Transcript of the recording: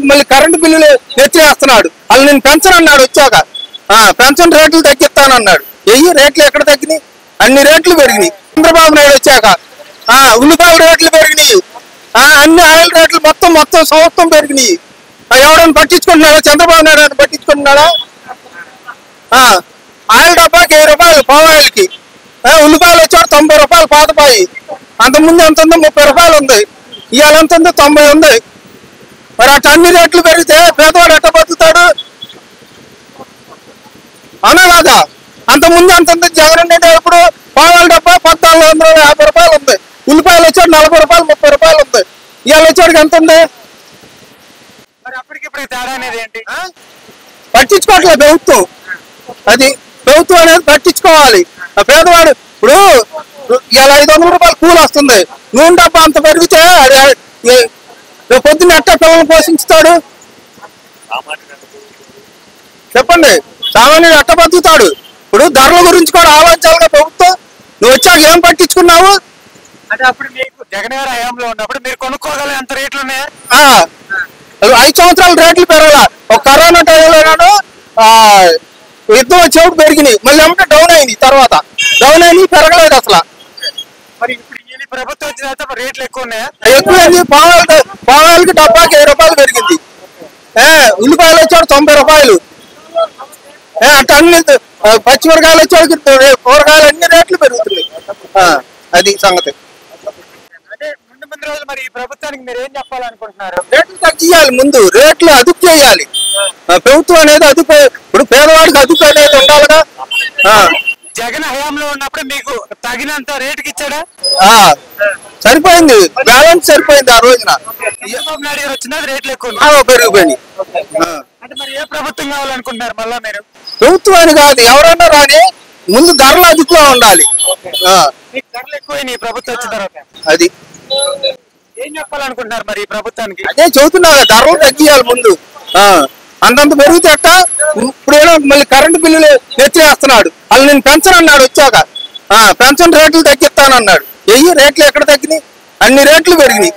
మళ్ళీ కరెంటు బిల్లులు నెచ్చేస్తున్నాడు. వాళ్ళు నేను పెన్షన్ అన్నాడు వచ్చాక. పెన్షన్ రేట్లు తగ్గిస్తానన్నాడు. రేట్లు ఎక్కడ తగ్గినాయి? అన్ని రేట్లు పెరిగినాయి. చంద్రబాబు నాయుడు వచ్చాక ఉల్లిపాయల రేట్లు పెరిగినాయి. అన్ని ఆయిల్ రేట్లు మొత్తం సంవత్సరం పెరిగినాయి. ఎవరైనా పట్టించుకుంటున్నాడా? చంద్రబాబు నాయుడు అని పట్టించుకుంటున్నాడా? ఆయిల్ డబ్బాకి 10 రూపాయలు పావాయిల్కి. ఉల్లిపాయలు వచ్చాడు 90 రూపాయలు పాతపాయి. అంతకుముందు ఎంత ఉంది? 30 రూపాయలు ఉంది. ఇవాళ ఎంత ఉంది? 90 ఉంది. మరి అటు అన్ని రేట్లు పెరిగితే పేదవాడు ఎట్ట బతుకుతాడు? అవునా కాదా? అంతకుముందు ఎంత ఉంది? జగన్ అంటే ఇప్పుడు పావాల డబ్బా 1450 రూపాయలు ఉంది. ఉల్లిపాయలు వచ్చాడు 40 రూపాయలు 30 రూపాయలు ఉంది. ఇవాళ వచ్చాడికి ఎంత ఉంది? మరి అప్పటికిప్పుడు తేడా అనేది ఏంటి? పట్టించుకోవట్లేదు ప్రభుత్వం. అది ప్రభుత్వం అనేది పట్టించుకోవాలి. పేదవాడు ఇప్పుడు ఇలా 500 రూపాయలు కూలి వస్తుంది. నూనె డబ్బా అంత పెరిగితే పొద్దున్న ఎట్ట పిల్లల్ని పోషించుతాడు? చెప్పండి. సామాన్యుడు ఎట్ట బతుకుతాడు? ఇప్పుడు ధరల గురించి కూడా ఆలోచించాలిగా ప్రభుత్వం. నువ్వు వచ్చాక ఏం పట్టించుకున్నావు? అంటే అప్పుడు మీకు జగన్ గారి హయాంలో ఉన్నప్పుడు మీరు కొనుక్కోగల ఎంత రేట్లు ఉన్నాయా? 5 సంవత్సరాలు రేట్లు పెరగల. ఒక కరోనా టైంలో యుద్ధం వచ్చేప్పుడు పెరిగినాయి. మళ్ళీ ఏమంటే డౌన్ అయింది. తర్వాత డౌన్ అయింది, పెరగలేదు అసలు. మరి ఇప్పుడు ఈ ప్రభుత్వం వచ్చిన తర్వాత రేట్లు ఎక్కువ ఉన్నాయా? ఎక్కువైంది. పావాయిలకి డబ్బాకి 10 రూపాయలు పెరిగింది. ఉల్లిపాయలు వచ్చాడు 90 రూపాయలు. అట్లా అన్ని పచ్చిమిరకాయలు వచ్చాడు, కూరగాయలు అన్ని రేట్లు పెరుగుతున్నాయి. అది సంగతి. అంటే ముందు రోజులు మరి ఈ ప్రభుత్వానికి మీరు ఏం చెప్పాలనుకుంటున్నారు? రేట్లు తగ్గియాలి. ముందు రేట్లు అదుపు చేయాలి ప్రభుత్వం అనేది. అదుపు ఇప్పుడు పేదవాడికి అదుపు అనేది ఉండాలిగా. జగన్ హయాంలో ఉన్నప్పుడు మీకు తగినంత రేటుకి ఇచ్చాడా? సరిపోయింది. బ్యాలెన్స్ సరిపోయింది ఆ రోజున. చంద్రబాబు నాయుడు గారు వచ్చిన రేట్లు ఎక్కువ పెరిగిపోయినాయి. అంటే మరి ఏ ప్రభుత్వం కావాలనుకుంటున్నారు మళ్ళా మీరు? ప్రభుత్వాన్ని కాదు, ఎవరన్నా రాని ముందు ధరలు అదుపులో ఉండాలి. మీకు ధరలు ఎక్కువైనాయి ప్రభుత్వం వచ్చిన తర్వాత. అది ఏం చెప్పాలనుకుంటున్నారు మరి ఈ ప్రభుత్వానికి? అదే చెబుతున్నా, ధరలు తగ్గియాలి ముందు. అంతంత పెరిగితే అట్ట. ఇప్పుడేమో మళ్ళీ కరెంటు బిల్లులు నెచ్చేస్తున్నాడు. వాళ్ళు నేను పెన్షన్ అన్నాడు వచ్చాక. పెన్షన్ రేట్లు తగ్గిస్తానన్నాడు. రేట్లు ఎక్కడ తగ్గినాయి? అన్ని రేట్లు పెరిగినాయి.